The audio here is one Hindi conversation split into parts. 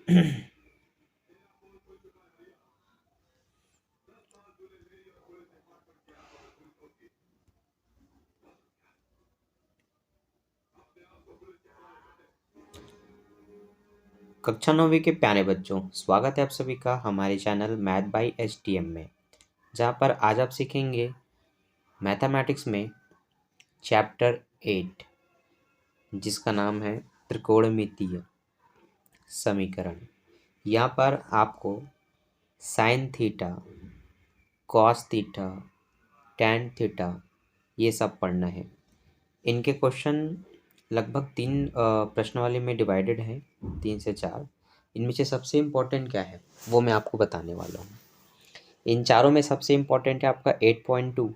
कक्षा 9वीं के प्यारे बच्चों, स्वागत है आप सभी का हमारे चैनल मैथ बाय एचटीएम में, जहाँ पर आज आप सीखेंगे मैथमेटिक्स में चैप्टर 8 जिसका नाम है त्रिकोणमितीय समीकरण। यहाँ पर आपको sine theta, cos theta, tan theta ये सब पढ़ना है। इनके क्वेश्चन लगभग 3 प्रश्नावली में डिवाइडेड हैं, 3 से 4। इनमें से सबसे इम्पोर्टेंट क्या है वो मैं आपको बताने वाला हूँ। इन चारों में सबसे इम्पोर्टेंट है आपका 8.2,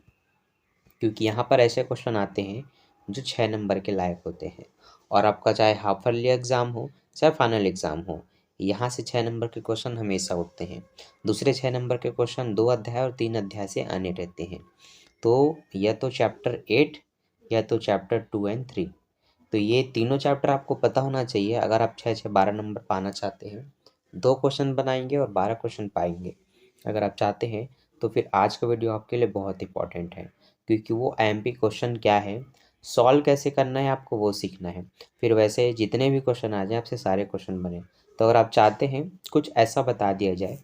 क्योंकि यहाँ पर ऐसे क्वेश्चन आते हैं जो 6 नंबर के लायक होते हैं। और आपका चाहे हाफ ईयरली एग्ज़ाम हो चाहे फाइनल एग्ज़ाम हो, यहाँ से 6 नंबर के क्वेश्चन हमेशा उठते हैं। दूसरे 6 नंबर के क्वेश्चन 2 अध्याय और 3 अध्याय से आने रहते हैं। तो या तो चैप्टर 8 या तो चैप्टर 2 एंड 3, तो ये तीनों चैप्टर आपको पता होना चाहिए अगर आप 6-6-12 नंबर पाना चाहते हैं। 2 क्वेश्चन बनाएंगे और 12 क्वेश्चन पाएंगे अगर आप चाहते हैं। तो फिर आज का वीडियो आपके लिए बहुत इंपॉर्टेंट है, क्योंकि वो आईएमपी क्वेश्चन क्या है, सॉल्व कैसे करना है आपको वो सीखना है। फिर वैसे जितने भी क्वेश्चन आ जाए आपसे सारे क्वेश्चन बने। तो अगर आप चाहते हैं कुछ ऐसा बता दिया जाए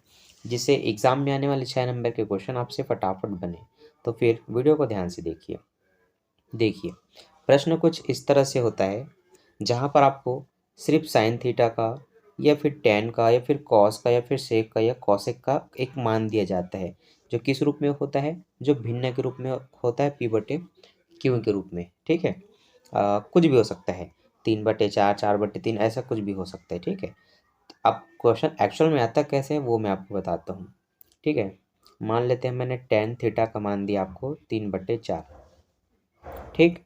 जिससे एग्ज़ाम में आने वाले 6 नंबर के क्वेश्चन आपसे फटाफट बने, तो फिर वीडियो को ध्यान से देखिए प्रश्न कुछ इस तरह से होता है, जहाँ पर आपको सिर्फ साइन थीटा का या फिर टैन का या फिर कॉस का या फिर सेक का या कॉसेक का एक मान दिया जाता है, जो किस रूप में होता है, जो भिन्न के रूप में होता है, पी बटे क्यू के रूप में। ठीक है, कुछ भी हो सकता है, 3/4, 4/3, ऐसा कुछ भी हो सकता है। ठीक है, अब क्वेश्चन एक्चुअल में आता कैसे है वो मैं आपको बताता हूँ। ठीक है, मान लेते हैं मैंने टैन थीटा का मान दिया आपको 3/4। ठीक,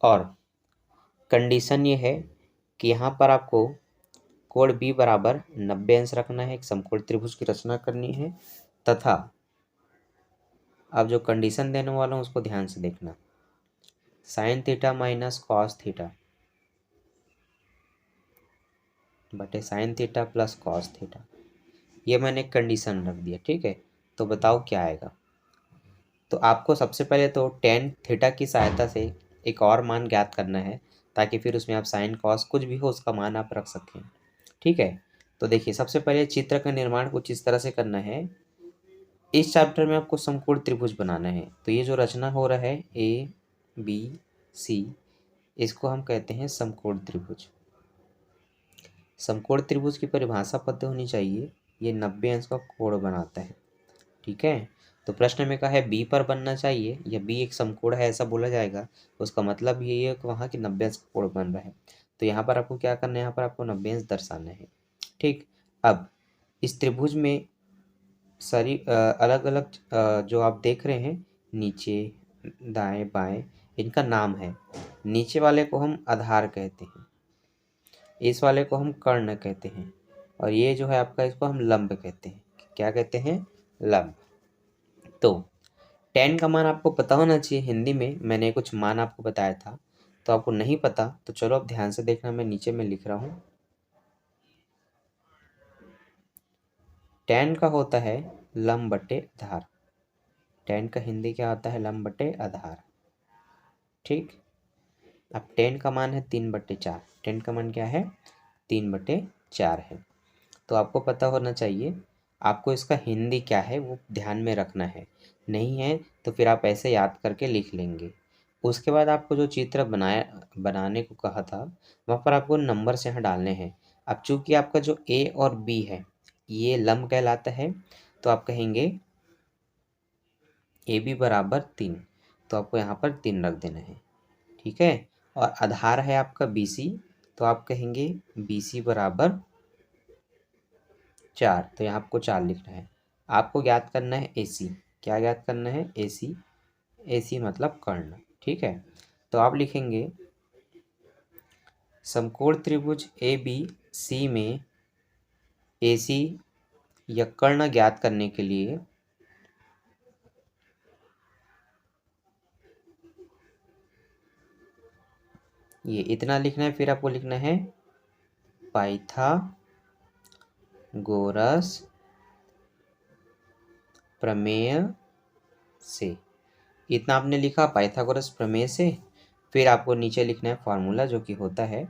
और कंडीशन ये है कि यहाँ पर आपको कोण बी बराबर 90 अंश रखना है, एक समकोण त्रिभुज की रचना करनी है, तथा अब जो कंडीशन देने वाला हूँ उसको ध्यान से देखना। Sine theta minus cos theta बटे sine theta plus cos theta, ये मैंने कंडीशन रख दिया। ठीक है, तो बताओ क्या आएगा। तो आपको सबसे पहले तो टेन थीटा की सहायता से एक और मान ज्ञात करना है, ताकि फिर उसमें आप साइन कॉस कुछ भी हो उसका मान आप रख सकें। ठीक है, तो देखिए सबसे पहले चित्र का निर्माण कुछ इस तरह से करना है। इस चैप्टर में आपको समकोण त्रिभुज बनाना है, तो ये जो रचना हो रहा है ए बी सी, इसको हम कहते हैं समकोण त्रिभुज। समकोण त्रिभुज की परिभाषा पता होनी चाहिए, ये 90 अंश का कोण बनाता है। ठीक है, तो प्रश्न में कहा है बी पर बनना चाहिए, या बी एक समकोण है ऐसा बोला जाएगा, उसका मतलब ये है कि वहाँ की 90 अंश का कोण बन रहा है। तो यहाँ पर आपको क्या करना है, यहाँ पर आपको 90 अंश दर्शाना है। ठीक, अब इस त्रिभुज में सारी अलग अलग जो आप देख रहे हैं नीचे दाएं बाएं, इनका नाम है। नीचे वाले को हम आधार कहते हैं, इस वाले को हम कर्ण कहते हैं, और ये जो है आपका इसको हम लंब कहते हैं। क्या कहते हैं? लंब। तो टेन का मान आपको पता होना चाहिए। हिंदी में मैंने कुछ मान आपको बताया था, तो आपको नहीं पता तो चलो अब ध्यान से देखना, मैं नीचे में लिख रहा हूँ। टेन का होता है लंब बटे आधार। टेन का हिंदी क्या होता है? लंब बटे आधार। ठीक, अब टेन का मान है 3/4। टेन का मान क्या है? 3/4 है। तो आपको पता होना चाहिए, आपको इसका हिंदी क्या है वो ध्यान में रखना है। नहीं है तो फिर आप ऐसे याद करके लिख लेंगे। उसके बाद आपको जो चित्र बनाने को कहा था, वहाँ पर आपको नंबर से यहाँ डालने हैं। अब चूंकि आपका जो ए और बी है ये लंब कहलाता है, तो आप कहेंगे ए बी बराबर 3, तो आपको यहाँ पर 3 रख देना है। ठीक है, और आधार है आपका बी सी, तो आप कहेंगे बी सी बराबर 4, तो यहाँ आपको 4 लिखना है। आपको ज्ञात करना है ए सी। क्या ज्ञात करना है? ए सी। ए सी मतलब कर्ण। ठीक है, तो आप लिखेंगे समकोण त्रिभुज ए बी सी में ए सी या कर्ण ज्ञात करने के लिए ये इतना लिखना है। फिर आपको लिखना है पाइथागोरस गोरस प्रमेय से। इतना आपने लिखा पाइथागोरस प्रमेय से। फिर आपको नीचे लिखना है फॉर्मूला, जो कि होता है,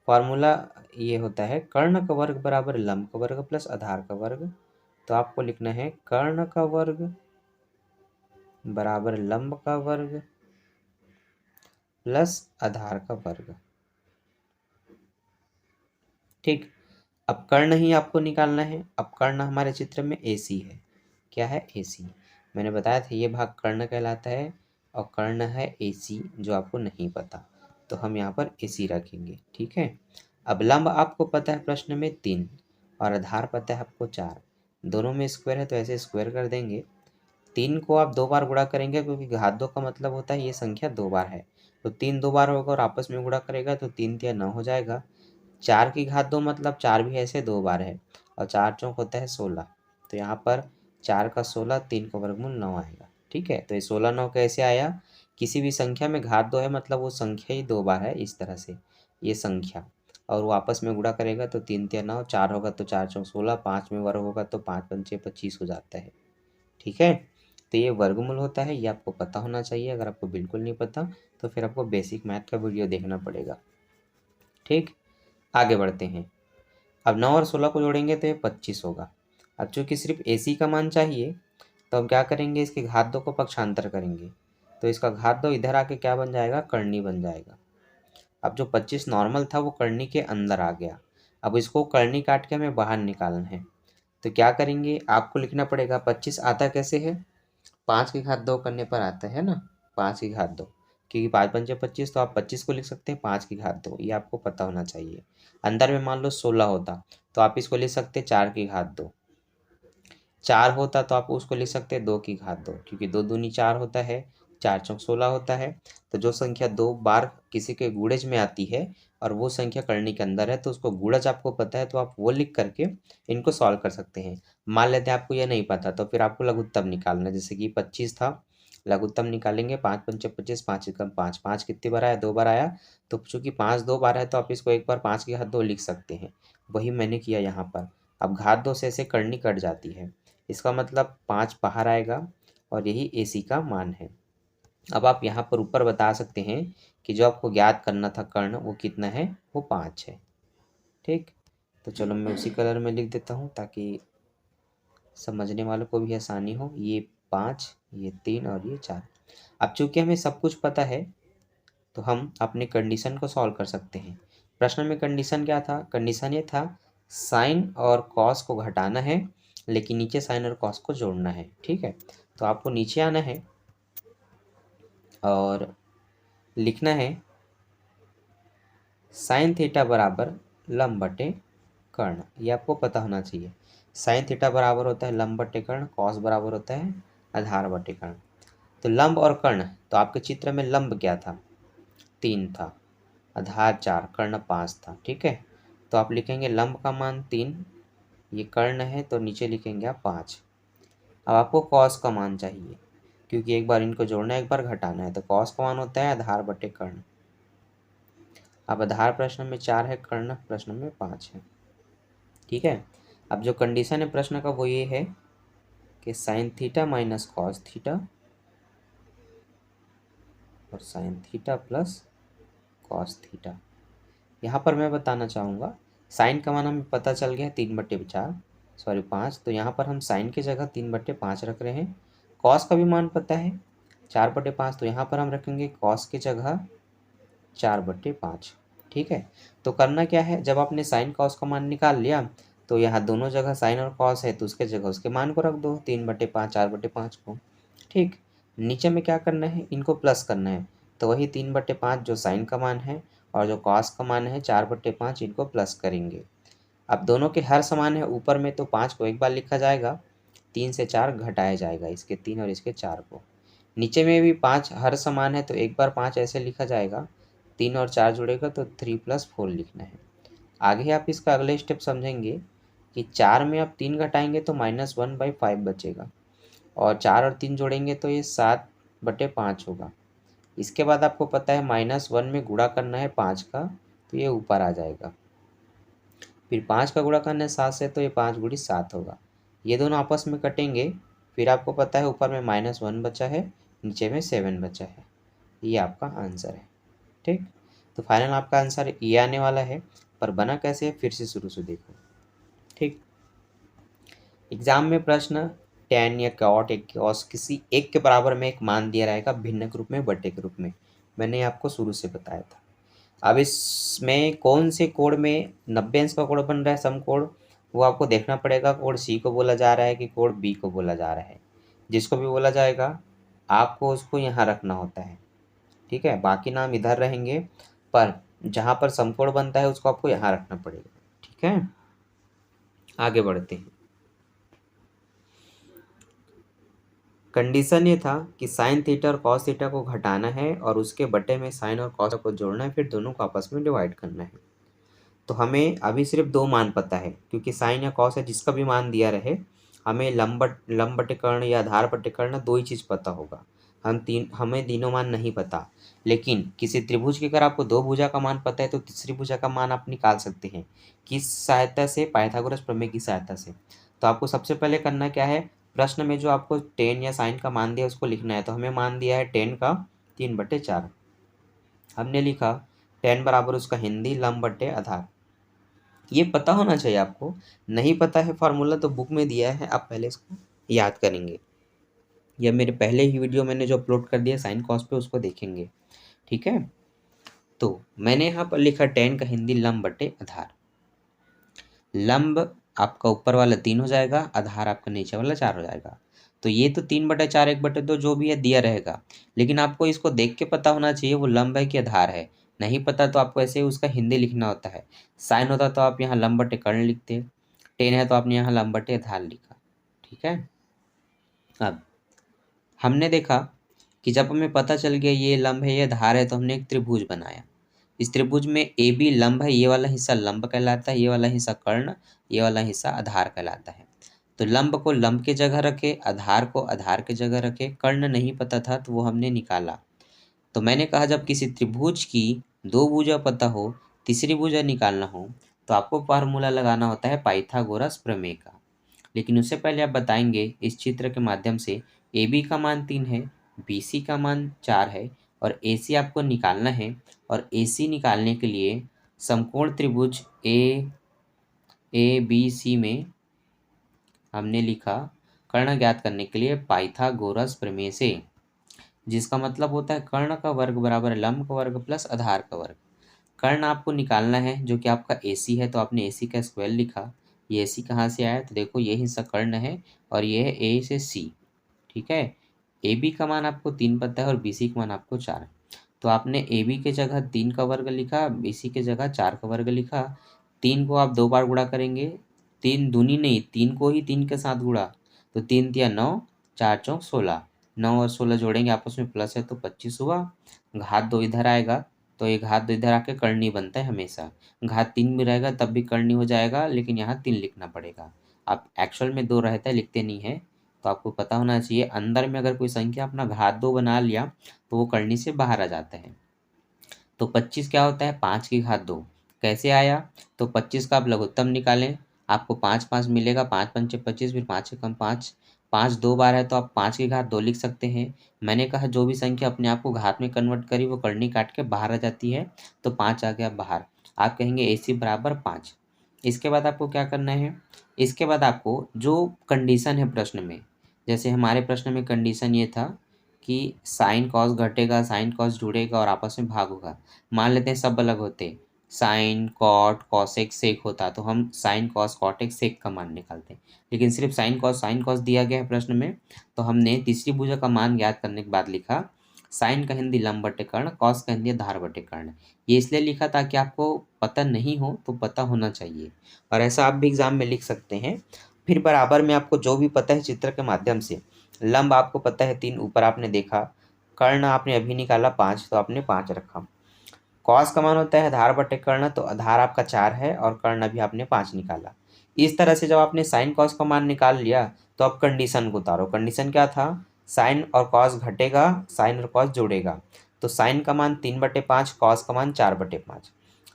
फॉर्मूला ये होता है कर्ण का वर्ग बराबर लंब का वर्ग प्लस आधार का वर्ग। तो आपको लिखना है कर्ण का वर्ग बराबर लंब का वर्ग प्लस आधार का वर्ग। ठीक, अब कर्ण ही आपको निकालना है। अब कर्ण हमारे चित्र में AC है। क्या है? AC। मैंने बताया था ये भाग कर्ण कहलाता है और कर्ण है AC, जो आपको नहीं पता, तो हम यहाँ पर AC रखेंगे। ठीक है, अब लंब आपको पता है प्रश्न में 3 और आधार पता है आपको 4। दोनों में स्क्वायर है तो ऐसे स्क्वायर कर देंगे। 3 को आप 2 बार गुणा करेंगे, क्योंकि घात 2 का मतलब होता है ये संख्या 2 बार है, तो 3 2 बार होगा और आपस में गुणा करेगा तो 3 तिया 9 हो जाएगा। 4 की घात 2 मतलब 4 भी ऐसे 2 बार है और 4 चौक होता है 16। तो यहाँ पर 4 का 16, 3 का वर्गमूल 9 आएगा। ठीक है, तो ये 16 9 कैसे आया? किसी भी संख्या में घात 2 है मतलब वो संख्या ही 2 बार है, इस तरह से ये संख्या, और वो आपस में गुणा करेगा तो 3 तिया 9, 4 होगा तो 4 चौक 16, 5 में वर्ग होगा तो 5 पंचे 25 हो जाता है। ठीक है, तो ये वर्गमूल होता है, ये आपको पता होना चाहिए। अगर आपको बिल्कुल नहीं पता तो फिर आपको बेसिक मैथ का वीडियो देखना पड़ेगा। ठीक, आगे बढ़ते हैं। अब 9 और 16 को जोड़ेंगे तो ये 25 होगा। अब चूंकि सिर्फ AC का मान चाहिए तो हम क्या करेंगे, इसके घात 2 को पक्षांतर करेंगे, तो इसका घात 2 इधर आके क्या बन जाएगा? कर्णी बन जाएगा। अब जो 25 नॉर्मल था वो कर्णी के अंदर आ गया। अब इसको कर्णी काट के हमें बाहर निकालना है, तो क्या करेंगे, आपको लिखना पड़ेगा 25 आता कैसे है? 5 की घात 2 करने पर आता है ना, 5 की घात 2, क्योंकि 5 पंचे 25, तो आप 25 को लिख सकते हैं 5 की घात 2, ये आपको पता होना चाहिए। अंदर में मान लो 16 होता तो आप इसको लिख सकते 4 की घात 2। 4 होता तो आप उसको लिख सकते 2 की घात 2, क्योंकि 2 दूनी 4 होता है, 4 चौक 16 होता है। तो जो संख्या 2 बार किसी के गुणज में आती है और वो संख्या करनी के अंदर है, तो उसको गुणज आपको पता है तो आप वो लिख करके इनको सॉल्व कर सकते हैं। मान लेते हैं आपको ये नहीं पता, तो फिर आपको लघुत्तम निकालना है। जैसे कि 25 था, लघुत्तम निकालेंगे, 5 पंचे 25, 5 एकम 5, 5 कितनी बार आया? 2 बार आया। तो चूंकि 5 2 बार है तो आप इसको एक बार 5 की घात 2 लिख सकते हैं, वही मैंने किया यहाँ पर। अब घात 2 से ऐसे करनी कट जाती है, इसका मतलब 5 बाहर आएगा और यही AC का मान है। अब आप यहाँ पर ऊपर बता सकते हैं कि जो आपको ज्ञात करना था कर्ण, वो कितना है? वो 5 है। ठीक, तो चलो मैं उसी कलर में लिख देता हूँ ताकि समझने वालों को भी आसानी हो। ये 5, ये 3 और ये 4। अब चूंकि हमें सब कुछ पता है तो हम अपने कंडीशन को सॉल्व कर सकते हैं। प्रश्न में कंडीशन क्या था? कंडीशन ये था साइन और कॉस को घटाना है, लेकिन नीचे साइन और कॉस को जोड़ना है। ठीक है, तो आपको नीचे आना है और लिखना है साइन थीटा बराबर लंब बटे कर्ण। ये आपको पता होना चाहिए। साइन थीटा बराबर होता है लंब बटे कर्ण, कॉस बराबर होता है आधार बटे कर्ण। तो लंब और कर्ण, तो आपके चित्र में लंब क्या था? 3 था, आधार 4, कर्ण 5 था। ठीक है, तो आप लिखेंगे लंब का मान 3, ये कर्ण है तो नीचे लिखेंगे आप 5। अब आपको कॉस का मान चाहिए, क्योंकि एक बार इनको जोड़ना है एक बार घटाना है, तो कॉस का मान होता है आधार बटे कर्ण। अब आधार प्रश्न में 4 है, कर्ण प्रश्न में 5 है। ठीक है, अब जो कंडीशन है प्रश्न का वो ये है कि sine theta minus cos theta और sine theta plus cos theta. यहाँ पर मैं बताना चाहूँगा, साइन का मान हमें पता चल गया 3/4, सॉरी 5, तो यहाँ पर हम साइन की जगह 3/5 रख रहे हैं। कॉस का भी मान पता है 4/5, तो यहाँ पर हम रखेंगे कॉस की जगह 4/5। ठीक है, तो करना क्या है, जब आपने साइन कॉस का मान निकाल लिया तो यहाँ दोनों जगह साइन और कॉस है तो उसके जगह उसके मान को रख दो, 3/5 4/5 को। ठीक, नीचे में क्या करना है, इनको प्लस करना है, तो वही 3/5 जो साइन का मान है और जो कॉस का मान है 4/5, इनको प्लस करेंगे। अब दोनों के हर समान है ऊपर में, तो 5 को एक बार लिखा जाएगा, 3 से 4 घटाया जाएगा, इसके 3 और इसके 4 को। नीचे में भी 5 हर समान है तो एक बार 5 ऐसे लिखा जाएगा, 3 और 4 जुड़ेगा तो 3 + 4 लिखना है। आगे आप इसका अगले स्टेप समझेंगे कि 4 में आप 3 घटाएंगे तो -1/5 बचेगा, और 4 और 3 जोड़ेंगे तो ये 7/5 होगा। इसके बाद आपको पता है -1 में गुणा करना है 5 का, तो ये ऊपर आ जाएगा। फिर 5 का गुणा करना है 7 से, तो ये 5 गुणी 7 होगा। ये दोनों आपस में कटेंगे, फिर आपको पता है ऊपर में -1 बचा है, नीचे में 7 बचा है। ये आपका आंसर है। ठीक, तो फाइनल आपका आंसर ये आने वाला है, पर बना कैसे है फिर से शुरू से देखो। ठीक, एग्जाम में प्रश्न tan या cot या cos किसी एक के बराबर में एक मान दिया रहेगा भिन्न के रूप में, बटे के रूप में। मैंने आपको शुरू से बताया था। अब इसमें कौन से कोड में 90 अंश का कोड बन रहा है, सम कोड, वो आपको देखना पड़ेगा। कोड सी को बोला जा रहा है कि कोड बी को बोला जा रहा है। जिसको भी बोला जाएगा आपको उसको यहाँ रखना होता है। ठीक है, बाकी नाम इधर रहेंगे, पर जहाँ पर सम कोड बनता है उसको आपको यहाँ रखना पड़ेगा। ठीक है, आगे बढ़ते हैं। कंडीशन ये था कि साइन थीटा और कॉस थीटा को घटाना है और उसके बटे में साइन और कॉस को जोड़ना है, फिर दोनों को आपस में डिवाइड करना है। तो हमें अभी सिर्फ 2 मान पता है, क्योंकि साइन या कॉस है जिसका भी मान दिया रहे, हमें लंब बटे कर्ण या आधार बटे कर्ण 2 ही चीज़ पता होगा। हमें तीनों मान नहीं पता। लेकिन किसी त्रिभुज की अगर आपको 2 भुजा का मान पता है तो तीसरी भुजा का मान आप निकाल सकते हैं। किस सहायता से? पाइथागोरस प्रमेय की सहायता से। तो आपको सबसे पहले करना क्या है, प्रश्न में जो आपको टेन या साइन का मान दिया उसको लिखना है। तो हमें मान दिया है टेन का 3/4। हमने लिखा टेन बराबर उसका हिंदी लंब बटे आधार। ये पता होना चाहिए आपको। नहीं पता है फॉर्मूला तो बुक में दिया है, आप पहले इसको याद करेंगे। यह मेरे पहले ही वीडियो मैंने जो अपलोड कर दिया साइन कॉस पे, उसको देखेंगे। ठीक है, तो मैंने यहाँ पर लिखा टेन का हिंदी लंब बटे आधार। लंब आपका ऊपर वाला 3 हो जाएगा, आधार आपका नीचे वाला 4 हो जाएगा। तो ये तो 3/4 1/2 जो भी है दिया रहेगा, लेकिन आपको इसको देख के पता होना चाहिए वो लंब है कि आधार है। नहीं पता तो आपको ऐसे ही उसका हिंदी लिखना होता है। साइन होता तो आप यहाँ लंब बटे कर्ण लिखते, टेन है तो आपने यहाँ लंब बटे आधार लिखा। ठीक है, अब हमने देखा कि जब हमें पता चल गया ये लंब है ये आधार है, तो हमने एक त्रिभुज बनाया। इस त्रिभुज में ए बी लंब है, ये वाला हिस्सा लंब कहलाता है, ये वाला हिस्सा कर्ण, ये वाला हिस्सा आधार कहलाता है। तो लंब को लंब के जगह रखे, आधार को आधार के जगह रखे। कर्ण नहीं पता था तो वो हमने निकाला। तो मैंने कहा जब किसी त्रिभुज की 2 भुजा पता हो, तीसरी भुजा निकालना हो, तो आपको फार्मूला लगाना होता है पाइथागोरस प्रमेय का। लेकिन उससे पहले आप बताएंगे इस चित्र के माध्यम से ए बी का मान 3 है, बी सी का मान 4 है और ए सी आपको निकालना है। और ए सी निकालने के लिए समकोण त्रिभुज ए बी सी में हमने लिखा कर्ण ज्ञात करने के लिए पाइथागोरस प्रमेय से, जिसका मतलब होता है कर्ण का वर्ग बराबर लंब का वर्ग प्लस आधार का वर्ग। कर्ण आपको निकालना है जो कि आपका ए सी है, तो आपने ए सी का स्क्वायर लिखा। ये ए सी कहाँ से आया, तो देखो ये हिस्सा कर्ण है और ये है ए से सी। ठीक है, ए बी का मान आपको 3 पता है और बी सी का मान आपको 4 है। तो आपने ए बी के जगह 3 का वर्ग लिखा, बी सी के जगह 4 का वर्ग लिखा। 3 को आप 2 बार गुणा करेंगे, 3 दूनी नहीं 3 को ही 3 के साथ गुणा, तो 3 तिया 9, 4 चौक 16, 9 और 16 जोड़ेंगे आपस में प्लस है तो 25 हुआ। घात 2 इधर आएगा तो ये घात 2 इधर आके कर्णी बनता है हमेशा। घात 3 भी रहेगा तब भी कर्णी हो जाएगा, लेकिन यहाँ 3 लिखना पड़ेगा। आप एक्चुअल में 2 रहता है लिखते नहीं है, तो आपको पता होना चाहिए अंदर में अगर कोई संख्या अपना घात 2 बना लिया तो वो कर्णी से बाहर आ जाता है। तो 25 क्या होता है, 5 की घात 2। कैसे आया, तो 25 का आप लघुत्तम निकालें, आपको 5 5 मिलेगा, 5 पंचे 25, फिर 5 से कम 5, 5 2 बार है तो आप 5 की घात 2 लिख सकते हैं। मैंने कहा जो भी संख्या अपने आप को घात में कन्वर्ट करी वो कर्णी काट के बाहर आ जाती है, तो 5 आ गया बाहर। आप कहेंगे ए सी बराबर 5। इसके बाद आपको क्या करना है, इसके बाद आपको जो कंडीशन है प्रश्न में, जैसे हमारे प्रश्न में कंडीशन ये था कि साइन कॉस घटेगा, साइन कॉस जुड़ेगा और आपस में भाग होगा। मान लेते हैं सब अलग होते, साइन कॉट कॉसेक सेक होता, तो हम साइन कॉस कॉटेक सेक का मान निकालते हैं। लेकिन सिर्फ साइन कॉस दिया गया है प्रश्न में, तो हमने तीसरी भुजा का मान ज्ञात करने के बाद लिखा साइन का हिंदी लंब बटे कर्ण, कॉस का हिंदी आधार बटे कर्ण। ये इसलिए लिखा ताकि आपको पता नहीं हो तो पता होना चाहिए, और ऐसा आप भी एग्जाम में लिख सकते हैं। फिर बराबर में आपको जो भी पता है चित्र के माध्यम से, लंब आपको पता है 3, ऊपर आपने देखा, कर्ण आपने अभी निकाला 5 तो आपने 5 रखा। कॉस का मान होता है आधार बटे कर्ण, तो आधार आपका 4 है और कर्ण अभी आपने 5 निकाला। इस तरह से जब आपने साइन कॉस का मान निकाल लिया तो अब कंडीशन को उतारो। कंडीशन क्या था, साइन और कॉस घटेगा, साइन और कॉस जोड़ेगा। तो साइन का मान 3/5, कॉस का मान 4/5।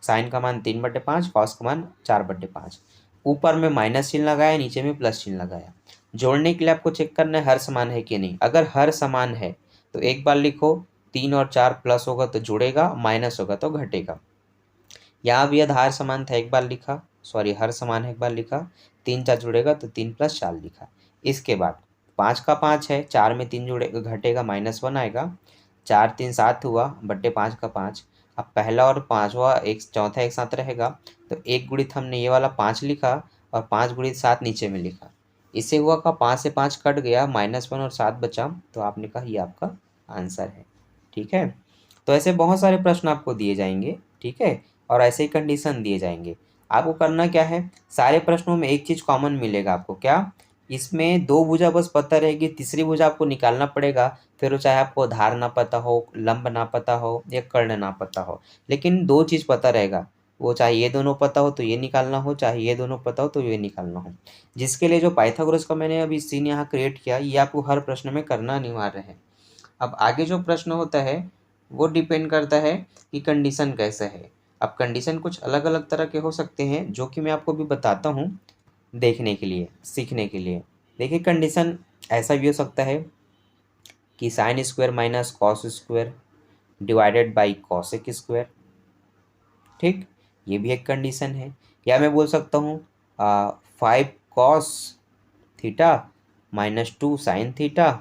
साइन का मान 3/5, कॉस का मान 4/5। ऊपर में माइनस चिन्ह लगाया, नीचे में प्लस चिन्ह लगाया। जोड़ने के लिए आपको चेक करना है हर समान है कि नहीं। अगर हर समान है तो एक बार लिखो, 3 और 4 प्लस होगा तो जुड़ेगा, माइनस होगा तो घटेगा। यहाँ भी हर समान था, एक बार लिखा, सॉरी हर समान है एक बार लिखा, 3 4 जुड़ेगा तो 3 + 4 लिखा। इसके बाद 5 का 5 है, 4 में 3 जुड़ेगा घटेगा, -1 आएगा। 4 3 7 हुआ, बट्टे 5 का 5। अब पहला और पांचवा एक चौथा एक साथ रहेगा, तो एक गुणित हमने ये वाला 5 लिखा और 5 गुणित 7 नीचे में लिखा। इससे हुआ का 5 से 5 कट गया, -1 और 7 बचा, तो आपने कहा ये आपका आंसर है। ठीक है, तो ऐसे बहुत सारे प्रश्न आपको दिए जाएंगे। ठीक है, और ऐसे ही कंडीशन दिए जाएंगे। आपको करना क्या है, सारे प्रश्नों में एक चीज़ कॉमन मिलेगा आपको, क्या? इसमें 2 भुजा बस पता रहेगी, तीसरी भुजा आपको निकालना पड़ेगा। फिर वो चाहे आपको धार ना पता हो, लंब ना पता हो या कर्ण ना पता हो, लेकिन 2 चीज़ पता रहेगा। वो चाहे ये दोनों पता हो तो ये निकालना हो, चाहे ये दोनों पता हो तो ये निकालना हो। जिसके लिए जो पाइथागोरस का मैंने अभी सीन यहाँ क्रिएट किया, ये आपको हर प्रश्न में करना अनिवार्य है। अब आगे जो प्रश्न होता है वो डिपेंड करता है कि कंडीशन कैसा है। अब कंडीशन कुछ अलग अलग तरह के हो सकते हैं, जो कि मैं आपको भी बताता हूँ देखने के लिए, सीखने के लिए। देखिए, कंडीशन ऐसा भी हो सकता है कि sine square minus cos square divided by cosec square. ठीक, ये भी एक कंडीशन है। या मैं बोल सकता हूँ 5 cos theta -2 sine theta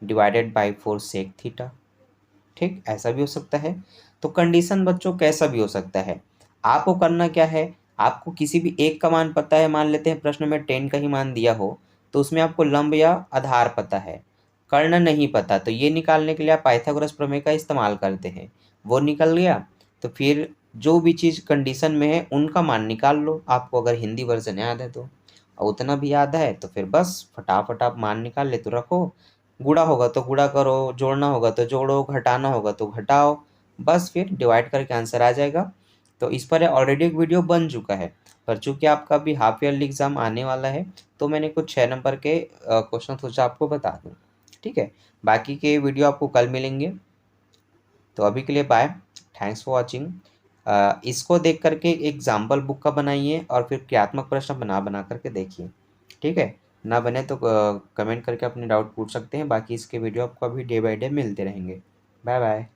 divided by 4 sec theta. ठीक, ऐसा भी हो सकता है। तो कंडीशन बच्चों कैसा भी हो सकता है। आपको करना क्या है, आपको किसी भी एक का मान पता है, मान लेते हैं प्रश्न में 10 का ही मान दिया हो, तो उसमें आपको लंब या आधार पता है, कर्ण नहीं पता, तो ये निकालने के लिए आप पाइथागोरस प्रमेय का इस्तेमाल करते हैं। वो निकल गया तो फिर जो भी चीज़ कंडीशन में है उनका मान निकाल लो। आपको अगर हिंदी वर्जन याद है तो, और उतना भी याद है तो फिर बस फटाफट आप मान निकाल ले तो रखो। गुणा होगा तो गुणा करो, जोड़ना होगा तो जोड़ो, घटाना होगा तो घटाओ, बस फिर डिवाइड करके आंसर आ जाएगा। तो इस पर ऑलरेडी एक वीडियो बन चुका है, पर चूंकि आपका अभी हाफ ईयरली एग्जाम आने वाला है तो मैंने कुछ 6 नंबर के क्वेश्चन सोचा आपको बता दूँ। ठीक है, बाकी के वीडियो आपको कल मिलेंगे। तो अभी के लिए बाय, थैंक्स फॉर वॉचिंग। इसको देख करके एग्जाम्पल बुक का बनाइए और फिर क्रियात्मक प्रश्न बना बना करके देखिए। ठीक है, ना बने तो कमेंट करके अपने डाउट पूछ सकते हैं। बाकी इसके वीडियो आपको अभी डे बाय डे मिलते रहेंगे। Bye bye.